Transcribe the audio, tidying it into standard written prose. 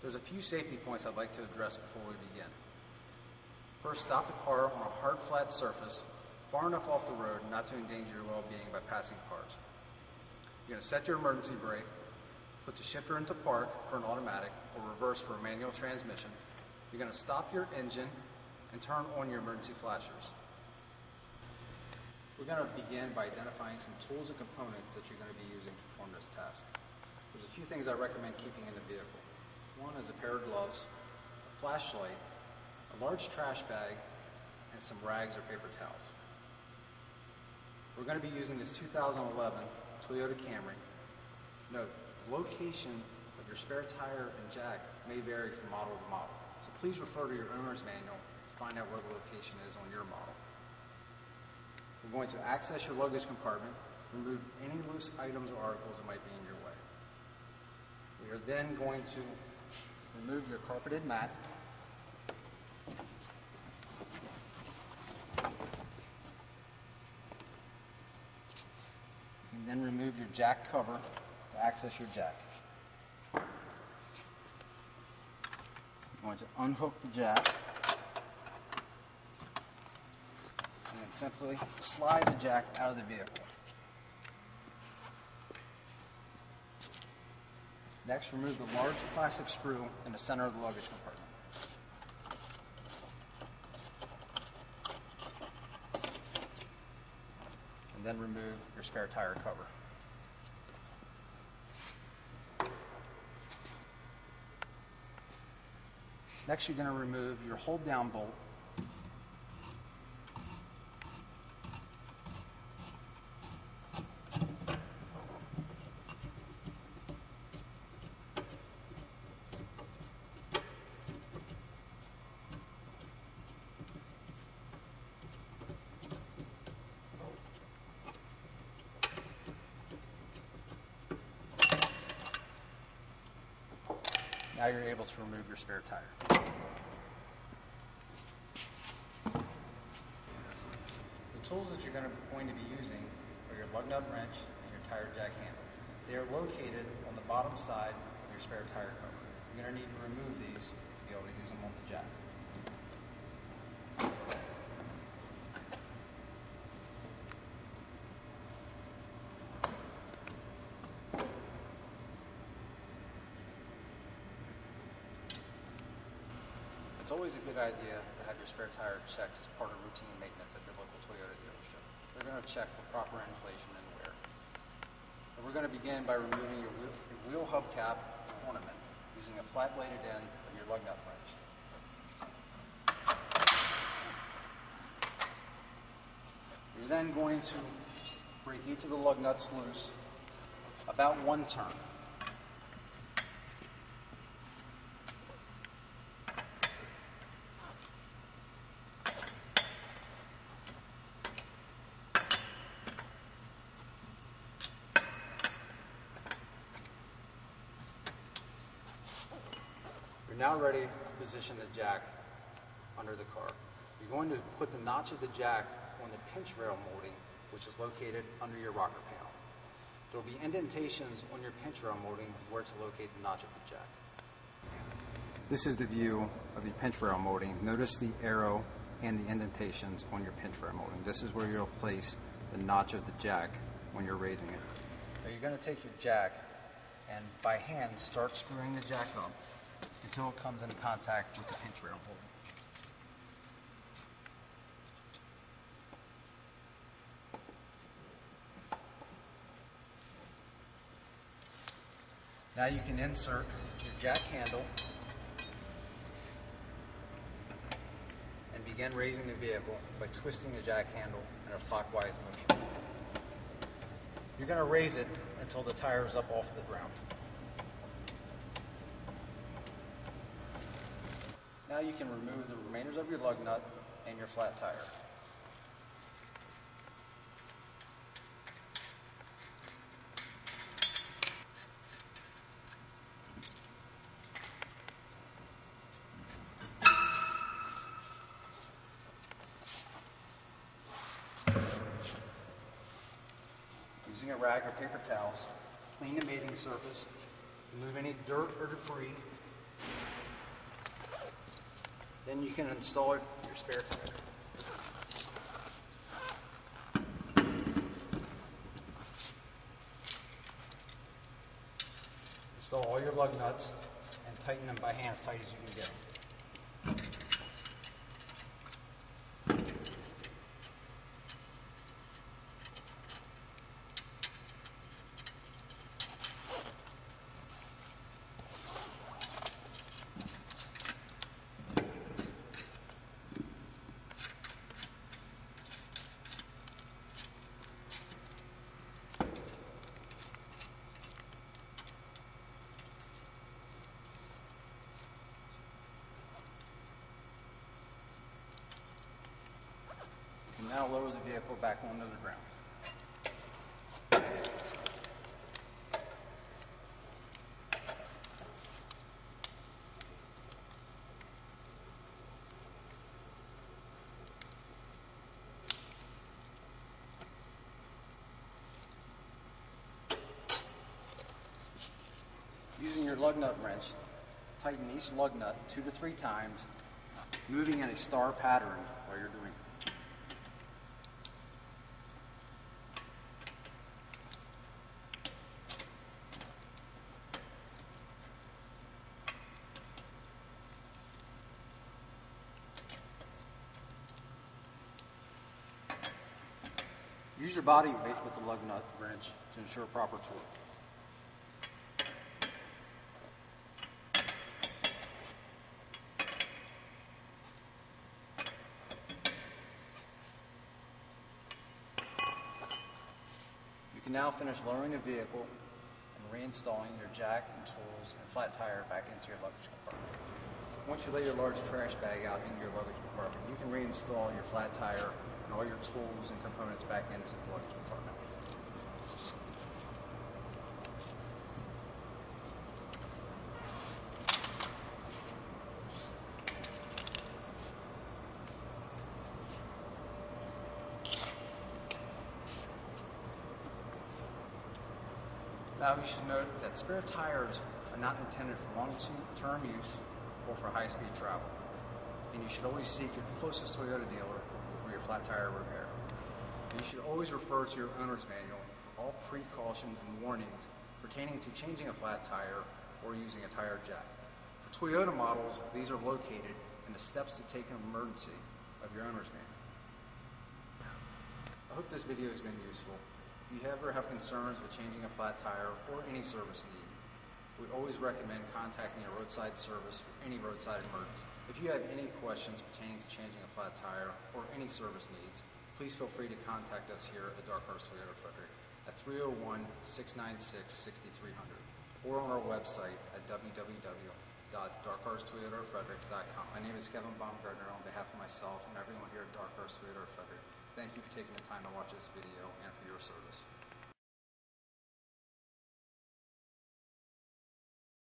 There's a few safety points I'd like to address before we begin. First, stop the car on a hard, flat surface far enough off the road not to endanger your well-being by passing cars. You're going to set your emergency brake, put the shifter into park for an automatic or reverse for a manual transmission. You're going to stop your engine and turn on your emergency flashers. We're going to begin by identifying some tools and components that you're going to be using to perform this task. There's a few things I recommend keeping in the vehicle. One is a pair of gloves, a flashlight, a large trash bag, and some rags or paper towels. We're going to be using this 2011 Toyota Camry. Note, the location of your spare tire and jack may vary from model to model, so please refer to your owner's manual to find out where the location is on your model. We're going to access your luggage compartment, remove any loose items or articles that might be in your way. We are then going to remove your carpeted mat, and then remove your jack cover to access your jack. I'm going to unhook the jack and then simply slide the jack out of the vehicle. Next, remove the large plastic screw in the center of the luggage compartment. And then remove your spare tire cover. Next, you're going to remove your hold-down bolt. Now you're able to remove your spare tire. The tools that you're going to be using are your lug nut wrench and your tire jack handle. They are located on the bottom side of your spare tire cover. You're going to need to remove these to be able to use them on the jack. It's always a good idea to have your spare tire checked as part of routine maintenance at your local Toyota dealership. They're going to check for proper inflation and wear. And we're going to begin by removing your wheel hubcap ornament using a flat-bladed end of your lug nut wrench. You're then going to break each of the lug nuts loose about one turn. You're now ready to position the jack under the car. You're going to put the notch of the jack on the pinch rail molding, which is located under your rocker panel. There will be indentations on your pinch rail molding where to locate the notch of the jack. This is the view of the pinch rail molding. Notice the arrow and the indentations on your pinch rail molding. This is where you'll place the notch of the jack when you're raising it. Now you're going to take your jack and by hand start screwing the jack up until it comes into contact with the pinch rail molding. Now you can insert your jack handle and begin raising the vehicle by twisting the jack handle in a clockwise motion. You're going to raise it until the tire is up off the ground. Now you can remove the remainders of your lug nut and your flat tire. Using a rag or paper towels, clean the mating surface, remove any dirt or debris Then you can install your spare tire. Install all your lug nuts and tighten them by hand as tight as you can get them. You can now lower the vehicle back onto the ground. Using your lug nut wrench, tighten each lug nut 2 to 3 times, moving in a star pattern while you're doing it. Use your body weight with the lug nut wrench to ensure proper torque. You can now finish lowering the vehicle and reinstalling your jack and tools and flat tire back into your luggage compartment. Once you lay your large trash bag out into your luggage compartment, you can reinstall your flat tire and all your tools and components back into the luggage compartment. Now you should note that spare tires are not intended for long-term use or for high-speed travel. And you should always seek your closest Toyota dealer for your flat tire repair. You should always refer to your owner's manual for all precautions and warnings pertaining to changing a flat tire or using a tire jack. For Toyota models, these are located in the steps to take in emergency of your owner's manual. I hope this video has been useful. If you ever have concerns with changing a flat tire or any service need, we always recommend contacting a roadside service for any roadside emergency. If you have any questions pertaining to changing a flat tire or any service needs, please feel free to contact us here at DARCARS Toyota Frederick at 301-696-6300 or on our website at www.darcarstoyotafrederick.com. My name is Kevin Baumgardner on behalf of myself and everyone here at DARCARS Toyota Frederick. Thank you for taking the time to watch this video and for your service.